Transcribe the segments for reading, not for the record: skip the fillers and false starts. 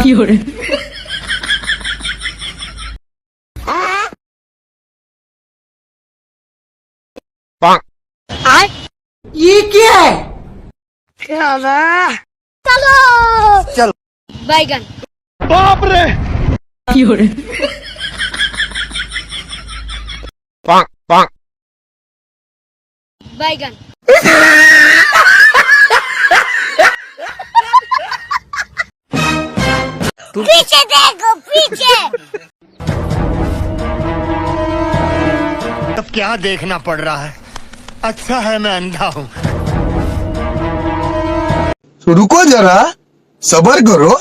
fiore, ये क्या है? चलो बैगन fiore, बैगन पीछे देखो पीछे। अब क्या देखना पड़ रहा है? अच्छा है मैं अंधा हूँ। रुको जरा, सबर करो।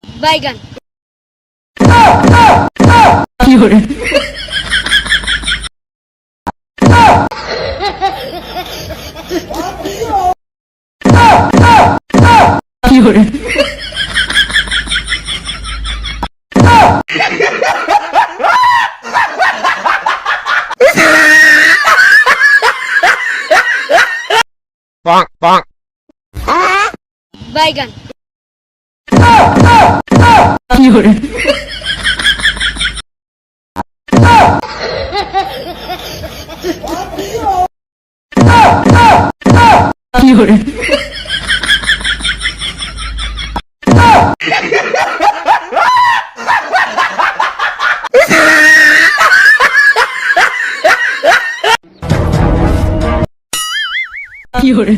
बैगन fiore, fiore, बैगन fiore, fiore, fiore,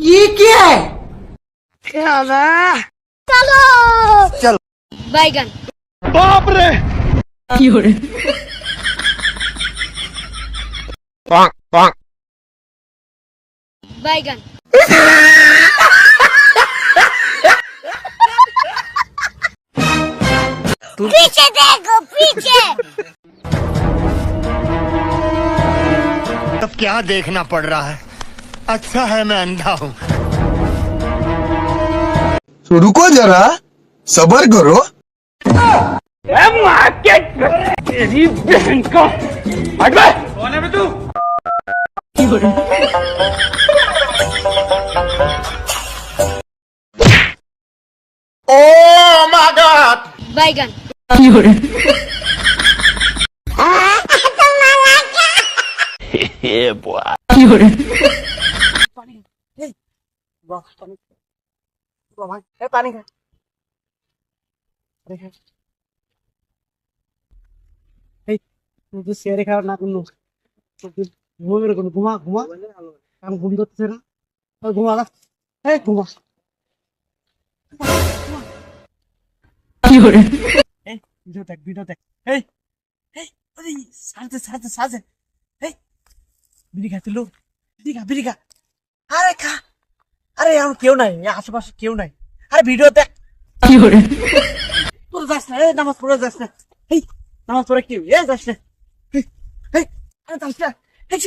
ये क्या है? चलो बैगन fiore, बैगन पीछे देखो पीछे। अब क्या देखना पड़ रहा है? अच्छा है मैं अंधा हूँ। रुको जरा, सबर करो। fiore, बैगन fiore, fiore, पानी खा। তুই শেয়ারে খাওয়ার না কোনো ঘুমের কোনো ঘুমা ঘুমা আমি ঘুম ধরতেছে না ঘুমা ঘুমা fiore, ভিডিও দেখ এই এই আরে সাজে এই বিড়ি খাতে লো বিড়ি খা আরে খা আরে আমার কেউ নাই আশেপাশে কেউ নাই আরে ভিডিও দেখ fiore, তোর যাস না নামাজ পড়ে যাস না এই নামাজ পড়ে কি যাস না এই আরে যাস না এই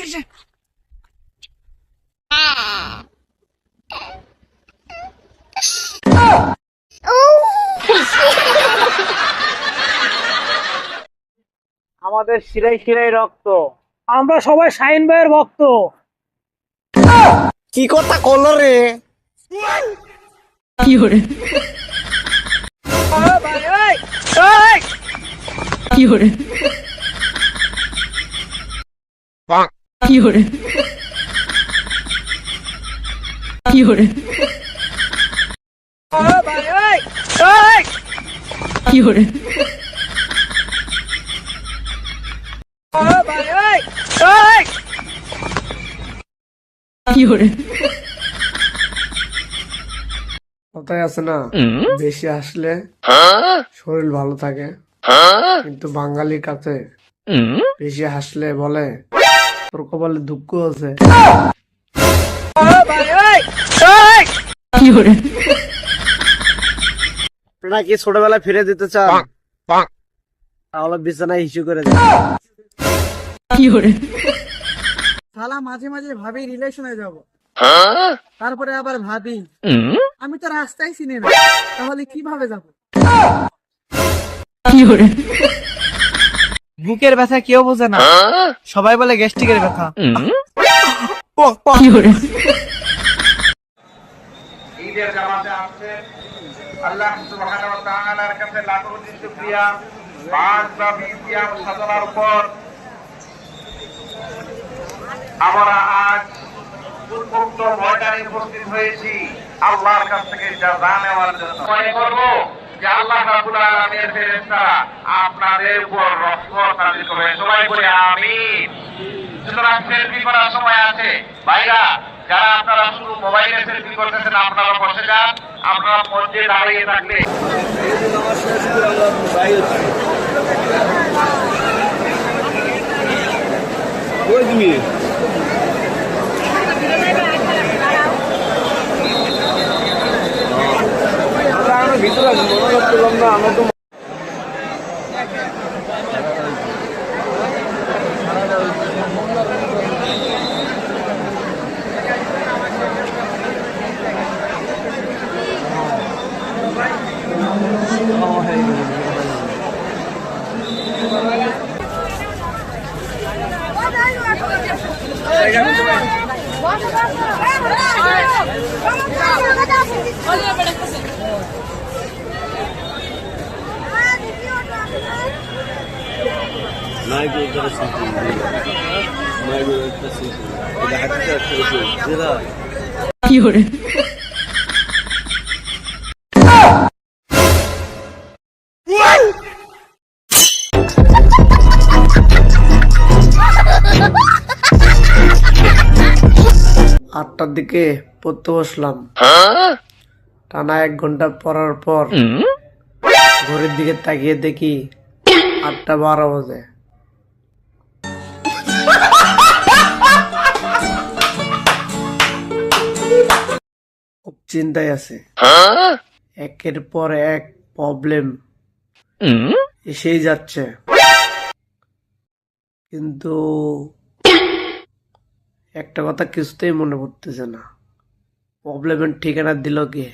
আমাদের শিরাই শিরাই রক্ত আমরা সবাই শাহিন ভাইয়ের ভক্ত কি কথা করলো রে fiore, fiore, fiore, fiore, fiore, fiore, কথায় আছে না, বেশি আসলে শরীর ভালো থাকে, কিন্তু বাঙালির কাছে বেশি হাসলে বলে তোর কপালে দুঃখ আছে। fiore, নাকি ছোটবেলায় ফিরে দিতে চান তাহলে বিছানায় ইস্যু করে দেন fiore, শালা মাঝে মাঝে ভাবি রিলেশনে যাব তারপরে আবার ভাবি আমি তো রাস্তায় চিনি না, তাহলে কিভাবে যাব? বুকের ব্যথা কেউ বোঝে না, সবাই বলে গ্যাস্ট্রিকের ব্যথা। ঈদের জামাতে আসছে, আল্লাহ সুবহানাহু ওয়া তাআলার কাছে লাখো কোটি শুকরিয়া। মাসব্যাপী সিয়াম সাধনার পর আমরা আজ উন্মুক্ত ময়দানে উপস্থিত হয়েছি আল্লাহর কাছ থেকে জাযা নেওয়ার জন্য। মনে করব যে আল্লাহ রাব্বুল আলামিনের ফেরেশতারা আপনাদের উপর রহমত নাযিল করবেন। সবাই বলে আমিন। সুতরাং সেলফি করার সময় আছে ভাইরা, যারা আপনারা শুধু মোবাইলে সেলফি করতেছেন আপনারা বসে যান, আপনারা মঞ্চে দাঁড়িয়ে থাকলে আটটার দিকে পড়তে বসলাম। টানা 1 ঘন্টা পড়ার পর ঘড়ির দিকে তাকিয়ে দেখি 8:12 বাজে। খুব চিন্তায় আছে, একের পর এক প্রবলেম এসেই যাচ্ছে, কিন্তু একটা কথা কিছুতেই মনে পড়তেছে না, প্রবলেমের ঠিকানা দিল কে?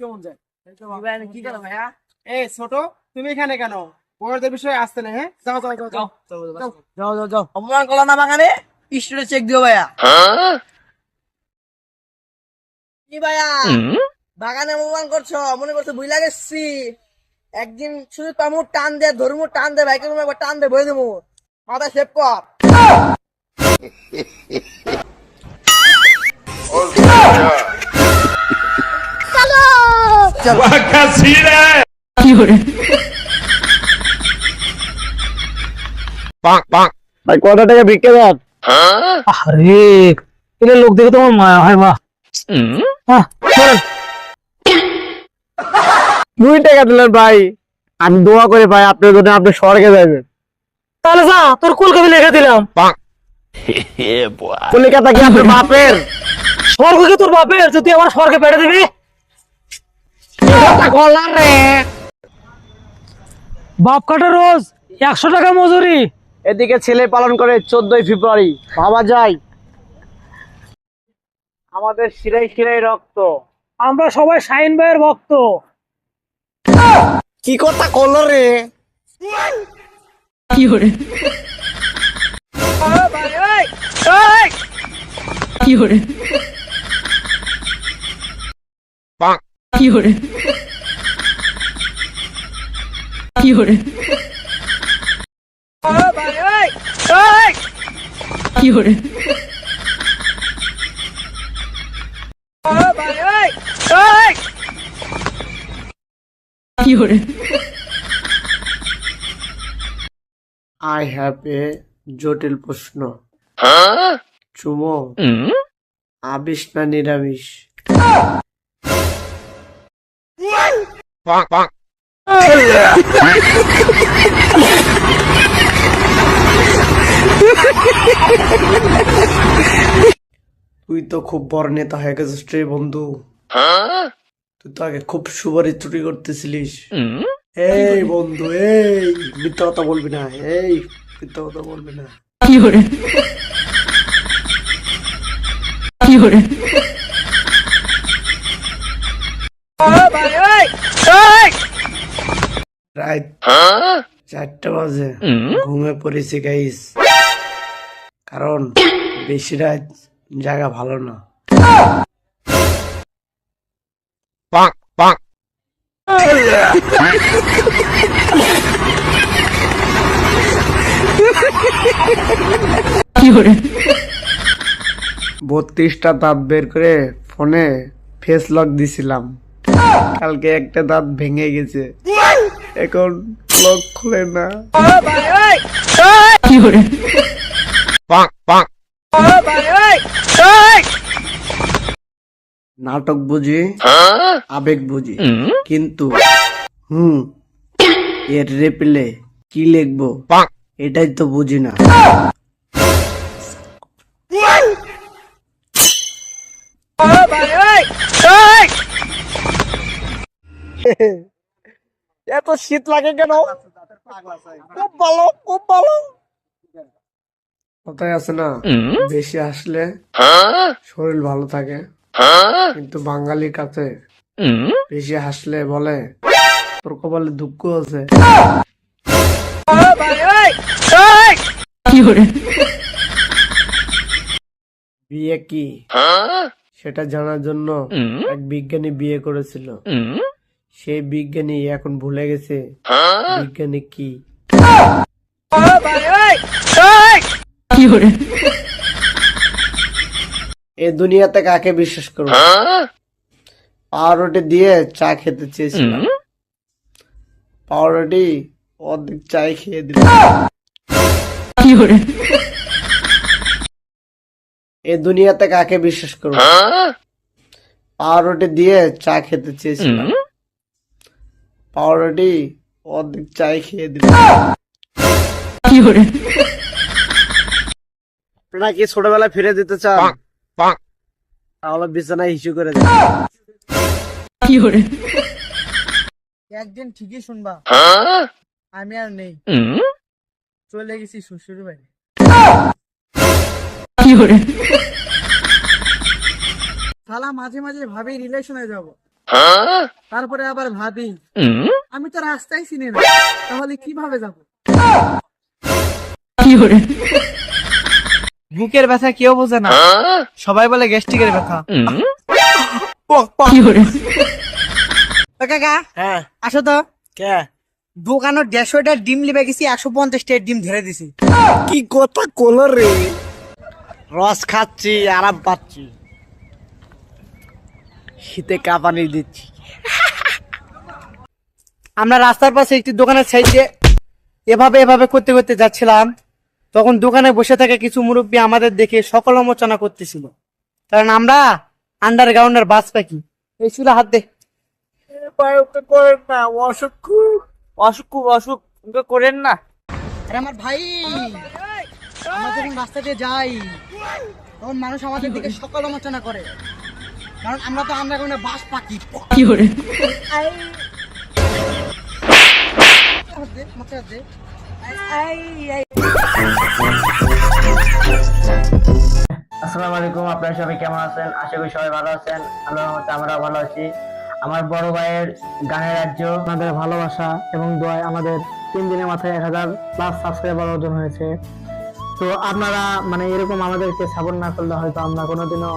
কেমন যায় কি কেন ভাইয়া? এই ছোট, তুমি এখানে কেন? পরের বিষয়ে আসতে না। হ্যাঁ, যাও যাও যাও যাও যাও যাও যাও যাও। অপমান করলা না বাগানে, স্টোরে চেক দিও ভাইয়া। কি ভাইয়া বাগানে অপমান করছো? মনে করছো বুঝলা গেছি? একদিন শুধু পামু টান দে, ধরমু টান দে, ভাইকে তুমি একবার টান দে, বই দেবো, মাথা সেভ কর। ভাই কত টাকা ভিক্ষে দেন? আরে এলে লোক দেখে তোমার মায়া হয় মা। 2 টাকা দিলেন ভাই, আমি দোয়া করি ভাই আপনার জন্য আপনি স্বর্গে যাবেন। তাহলে যা, তোর কলকাতা লিখে দিলাম। কলিকাতা কি আপনার বাপের? স্বর্গ কি তোর বাপের? তুই আমার স্বর্গে পেড়ে দিবি? বাপ কাটা রোজ 100 টাকা মজুরি, এদিকে ছেলে পালন করে 14ই ফেব্রুয়ারি। ভাবা যায়, আমাদের শিরাই শিরাই রক্ত, আমরা সবাই শাহিন ভাইয়ের ভক্ত। কি কথা করলো রে? আই হ্যাভ এ জটিল প্রশ্ন। চুমো আবিষ না নিরামিষ? তুই তো খুব বড় নেতা হয়ে গেছিস রে বন্ধু। তুই তো আগে খুব সুপারি চুরি করতেছিলিস। এই বন্ধু, এই মিথ্যা কথা বলবি না, এই মিথ্যা কথা বলবি না। 有人，有人， রাত 4টা বাজে ঘুমে পড়েছি গাইস, কারণ বেশি রাত জায়গা ভালো না।有人， 32টা দাঁত বের করে ফোনে ফেস লক দিছিলাম, কালকে একটা দাঁত ভেঙে গেছে, এখন লক খুলে না। 有人， নাটক বুঝি, আবেগ বুঝি, কিন্তু এর রিপ্লে কি লিখবো এটাই তো বুঝি না। এত শীত লাগে কেন? খুব ভালো, খুব ভালো। কথায় আছে না, বেশি আসলে শরীর ভালো থাকে, কিন্তু বাঙালির কাছে বেশি হাসলে বলে তোর কপালে দুঃখ আছে। 有人， বিয়ে কি সেটা জানার জন্য এক বিজ্ঞানী বিয়ে করেছিল, সেই বিজ্ঞানী এখন ভুলে গেছে বিজ্ঞানী কি। 有人， এই দুনিয়াতে কাকে বিশ্বাস করবো? পাউরুটি দিয়ে চা খেতে চেয়েছিলাম, পাউরুটি অর্ধেক চাই খেয়ে দিল। 有人， এই দুনিয়াতে কাকে বিশ্বাস করবো? পাউরুটি দিয়ে চা খেতে চেয়েছিলাম, পাউরুটি অর্ধেক চাই খেয়ে দিল। 有人， আপনারা কি ছোটবেলায় ফিরে দিতে চান? তাহলে বিছানায় হিসু করে দেন। 有人， একদিন ঠিকই শুনবা আমি আর নেই, চলে গেছি শ্বশুর বাড়ি। 有人， শালা মাঝে মাঝে ভাবি রিলেশনে যাব, তারপরে আবার ভাবি আমি তো রাস্তায় চিনি না, তাহলে কিভাবে যাব? 有人， বুকের ব্যথা কেউ বোঝে না, সবাই বলে গ্যাস্ট্রিকের ব্যথা। 有人， ও কাকা, হ্যাঁ, আসো তো। কে? দোকানের 150টার ডিম লিবে গেছি, 150টার ডিম ধরে দিছি। কি কথা কলো রে? রস খাচ্ছি, আরাম পাচ্ছি, শীতে কাঁপানি দিচ্ছি। আমরা রাস্তার পাশে একটি দোকানের সাইডে এভাবে এভাবে করতে করতে যাচ্ছিলাম, তখন দোকানে বসে থাকা কিছু মুরব্বী আমাদের দেখে সমালোচনা করতেছিল, কারণ আমরা আন্ডারগ্রাউন্ডের বাস পাখি। এই চুলা হাত দে। করেন না, অসুখ খুব। অসুখ খুব অসুখ, করেন না। আরে আমার ভাই, আমরা যখন রাস্তা দিয়ে যাই তখন মানুষ আমাদের দিকে সমালোচনা করে, কারণ আমরা তো আন্ডারগ্রাউন্ডের বাস পাখি। 有人， আসসালামু আলাইকুম, আপনারা সবাই কেমন আছেন? আশা করি সবাই ভালো আছেন। আল্লাহর রহমতে আমরা ভালো আছি। আমার বড় ভাইয়ের গানের রাজ্য, আপনাদের ভালোবাসা এবং দোয়ায় আমাদের 3 দিনের মাথায় 1000+ সাবস্ক্রাইবার অর্জন হয়েছে। তো আপনারা মানে এরকম আমাদেরকে সাপোর্ট না করলে হয়তো আমরা কোনোদিনও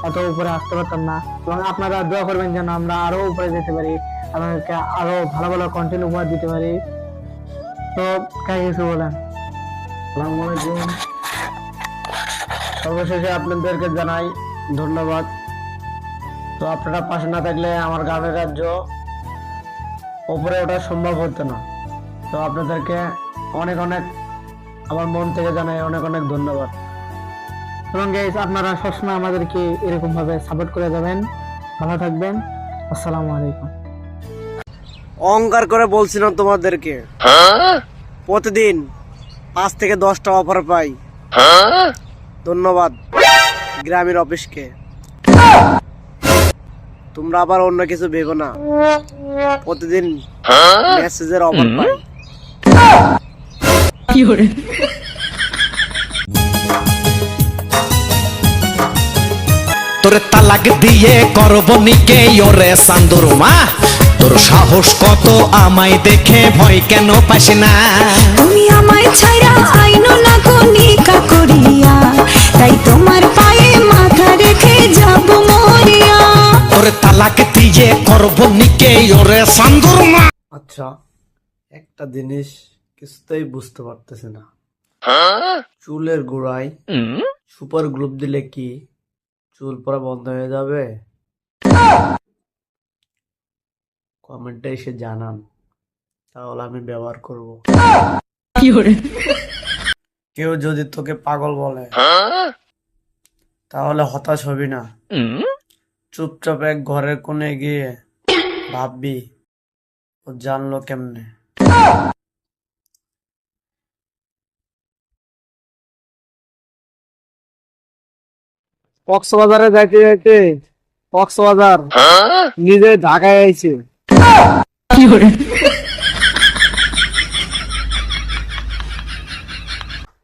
এত উপরে আসতে পারতাম না, এবং আপনারা দোয়া করবেন যেন আমরা আরো উপরে যেতে পারি, আপনাদেরকে আরো ভালো ভালো কন্টেন্ট উপহার দিতে পারি। তো কাই কিছু বলেন। আসসালামু আলাইকুম। সর্বশেষে আপনাদেরকে জানাই ধন্যবাদ। তো আপনারা পাশে না থাকলে আমার গানের রাজ্য উপরে ওঠা সম্ভব হতো না। তো আপনাদেরকে অনেক অনেক আমার মন থেকে জানাই অনেক অনেক ধন্যবাদ। এবং গাইস, আপনারা সবসময় আমাদেরকে এরকম ভাবে সাপোর্ট করে যাবেন। ভালো থাকবেন। আসসালামু আলাইকুম। অহংকার করে বলছিলাম তোমাদেরকে, প্রতিদিন 5 থেকে 10টা অফার পাই। ধন্যবাদ। গ্রামের অফিসকে। তোমরা আবার অন্য কিছু ভেবো না, প্রতিদিন মেসেজের অফার পাই। তোর তালাক দিয়ে করব নিকে ওরে সান্দুরমা, তোর সাহস কত আমায় দেখে ভয় কেন পাস না? তুমি আমায় ছাইরা আইনো না কনিকা করিয়া, তাই তোমার পায়ে মাথা রেখে যাব মরিয়া। তোর তালাক দিয়ে করব নিকে ওরে সান্দুরমা। আচ্ছা, একটা জিনিস কিছুতেই বুঝতে পারতেছি না, চুলের গোড়ায় সুপার গ্লুপ দিলে কি চুল পড়া বন্ধ হয়ে যাবে? কমেন্টে এসে জানান, তাহলে আমি ব্যবহার করব। কেউ যদি তোকে পাগল বলে তাহলে হতাশ হবি না, চুপচাপ এক ঘরের কোণে গিয়ে ভাববি ও জানলো কেমনে। কক্সবাজারে যাইতে যাইতে কক্সবাজার নিজে ঢাকায় আইছে।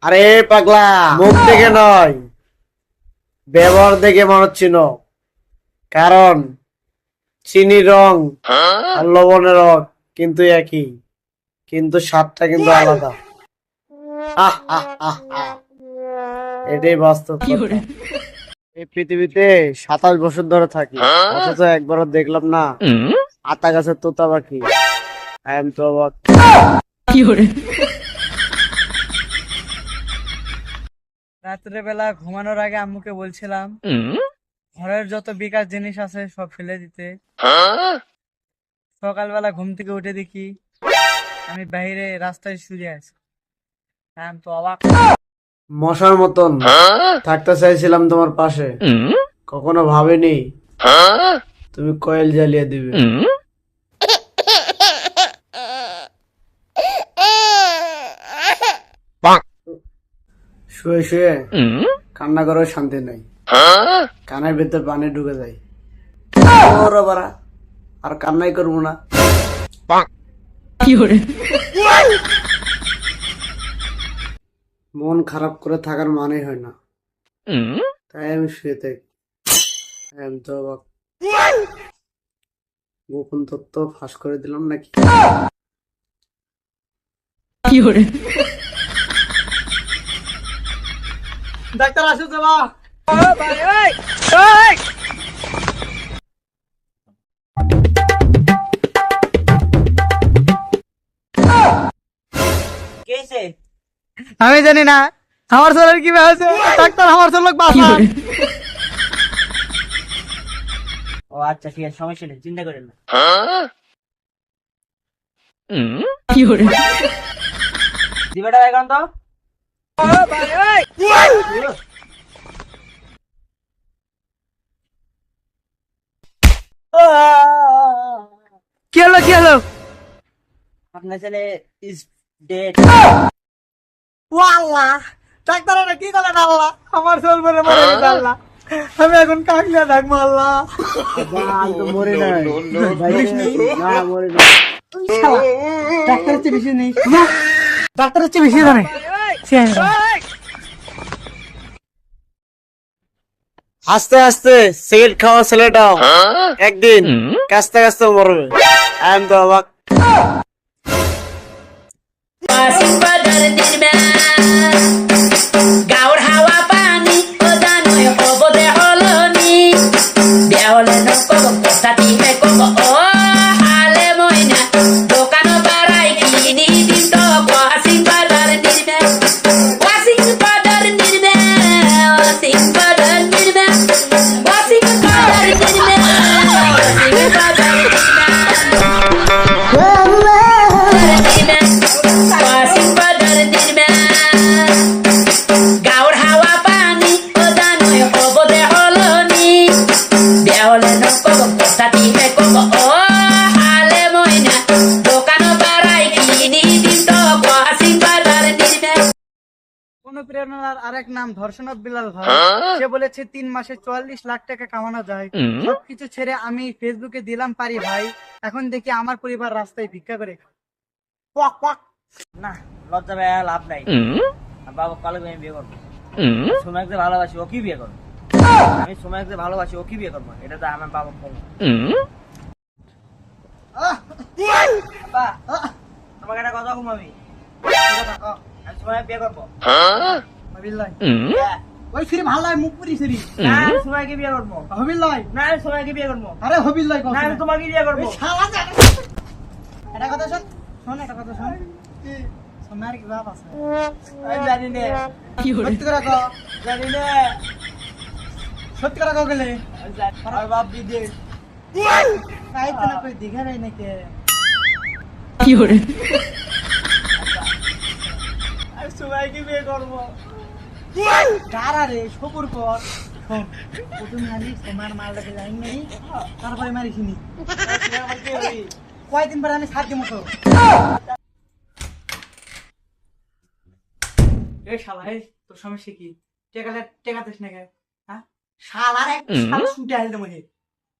আরে পাগলা, মুখ দেখে নয়, ব্যবহার দেখে মানুষ চিনো। কারণ চিনি রং আর লবণের রং কিন্তু একই, কিন্তু স্বাদটা কিন্তু আলাদা। এটাই বাস্তব কথা। এই পৃথিবীতে 27 বছর ধরে থাকি, অথচ একবারও দেখলাম না আতা গাছের তোতা পাখি। আই এম তো অবাক। রাত্রে বেলা ঘুমানোর আগে আম্মুকে বলছিলাম ঘরের যত বেকার জিনিস আছে সব ফেলে দিতে। সকালবেলা ঘুম থেকে উঠে দেখি আমি বাইরে রাস্তায় শুয়ে আছি। আমি তো অবাক। মশার মতন থাকতে চাইছিলাম তোমার পাশে, কখনো ভাবিনি তুমি কয়েল জ্বালিয়ে দিবে। শুয়ে শুয়ে কান্না করার শান্তি নাই, কানের ভেতর পানি ঢুকে যায়। ওরে বাড়া, আর কান্নাই করবো না। মন খারাপ করে থাকার মানে হয় না, তাই আমি শুয়ে থাকি। আমি তো অবাক, গোপন তথ্য ফাঁস করে দিলাম নাকি? ডাক্তার আসো যাবা। আমি জানি না আমার ছেলের কি হয়েছে, ডাক্তার আমার ছেলে বাবা। ও আচ্ছা ঠিক আছে, সমস্যা নেই, চিন্তা করেন না। দিবাটা এখন তো কি হলো কি হলো? আপনার ছেলে ইজ ডেড। আল্লাহ, ডাক্তার কি করলেন? আল্লাহ, আমার ছেলে মরে মরে গেছে। আল্লাহ, আমি এখন কাকলে থাকবো। আল্লাহ, মরে নাই, না মরে নাই। ডাক্তার হচ্ছে বেশি নেই, ডাক্তার হচ্ছে বেশি জানে। আস্তে আস্তে সিগারেট খাওয়া ছেলেটাও একদিন কাস্তে কাস্তে মরবে। আমি তো অবাক। গাঁৱৰ হাৱা পানী জানৈ হ'ব দে সলনি, বেহলে নকব কথাটিহে কব। অ হালে মইনা দোকানৰ পৰাই কিনি দিম তো ৱাচিং powder নিৰ্মে, ৱাচিং powder নিৰ্মে, ৱাচিং powder নিৰ্মে, ৱাচিং powder নিৰ্মে, ৱাচিং powder নিৰ্মে, ৱাচিং powder নিৰ্মে। প্রতারণার আরেক নাম ধর্ষণ বিলাল ভাই। সে বলেছে 3 মাসে 44 লাখ টাকা কামানো যায়। সবকিছু ছেড়ে আমি ফেসবুকে দিলাম পারি ভাই, এখন দেখি আমার পরিবার রাস্তায় ভিক্ষা করে খায়। পক পক। না লজ্জা ভাই লাভ নাই। আর বাবা কালো আমি বিয়ে করবো। সোমাকে ভালোবাসি ও কি বিয়ে করবো? আমি সোমাকে ভালোবাসি ও কি বিয়ে করবো? এটা তো আমার বাবা বলবো। তোমাকে একটা কথা ঘুমাবি, আমি সোমাকে বিয়ে করবো। হবিল্লাই ওই ফিরে ভালো লাগে মুখ পুরি সিরি। না আমি সোমাকে বিয়ে করবো। হবিল্লাই না আমি সোমাকে বিয়ে করবো। আরে হবিল্লাই না আমি তোমাকে বিয়ে করবো। শালা যা। এটা কথা শোন, শোন একটা কথা শোন। কি সোনার কি বাপ আছে? আমি জানি না। সত্যি করে কও। জানি না। সত্যি করে কও গেলে আমার বাপ বিদেশ। কাই তো না কই দিঘা রে নাকি। আমি সোমাকে বিয়ে করবো। দাঁড়া রে সবুর কর। শোন প্রথমে আমি সোমার মালটাকে লাইন মারি, তারপরে মারি শুনি। কয়দিন পরে আমি সার দিব তো। এই শালা এই তোর সমস্যা কি? টেকা দিস না কে? হ্যাঁ শালার এক শালা শুটে আইল মনে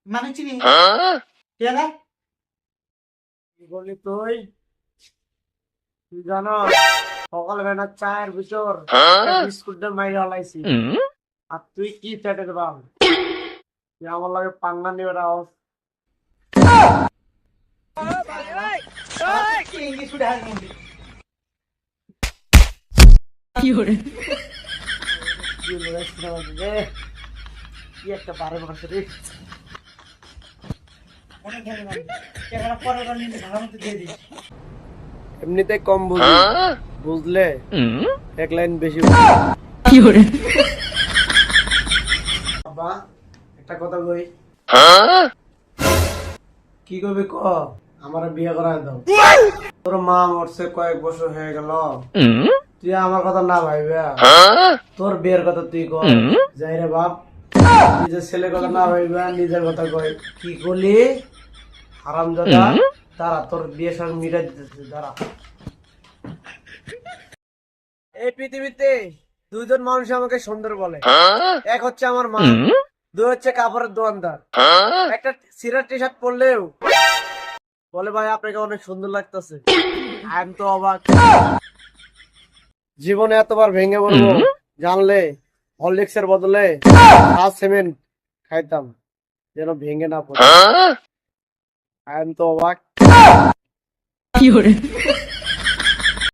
মানে চিনি টেকা দে। কি বলি তুই? তুই জানো সকালবেলা চায়ের ভিতর বিস্কুটটা মাইরা লাইছি, আর তুই কি চেটে দেবাম? তুই আমার লাগে পাঙ্গা নিয়ে রাও। ইংলিশ শুটে আইল মনে কি একটা বারে বসে রে। অনেক ঢেলে মারি টেকাটা পরের বার নিয়ে ভালো মতো দিয়ে দিস। এমনিতে কম বুঝি, বুঝলে এক লাইন বেশি। বাবা একটা কথা কই। কি কবি ক? আমার বিয়ে করায় দাও। তোর মা মরছে কয়েক বছর হয়ে গেল, তুই আমার কথা না ভাইবা তোর বিয়ের কথা তুই কর। যাই রে বাপ, নিজের ছেলের কথা না ভাইবা নিজের কথা কই। কি করলি হারাম দাদা? তারা তোর বিয়ে সঙ্গে মিটাই দিতেছে দাঁড়া। এই পৃথিবীতে দুইজন মানুষ আমাকে সুন্দর বলে। এক হচ্ছে আমার মা, দুই হচ্ছে কাপড়ের দোকানদার। একটা সিরার টি শার্ট পরলেও বলে ভাই আপনাকে অনেক সুন্দর লাগতেছে। আমি তো অবাক, জীবনে এতবার ভেঙে পড়বো জানলে হরলিক্সের বদলে সিমেন্ট খাইতাম যেন ভেঙে না পড়ে। আমি তো অবাক।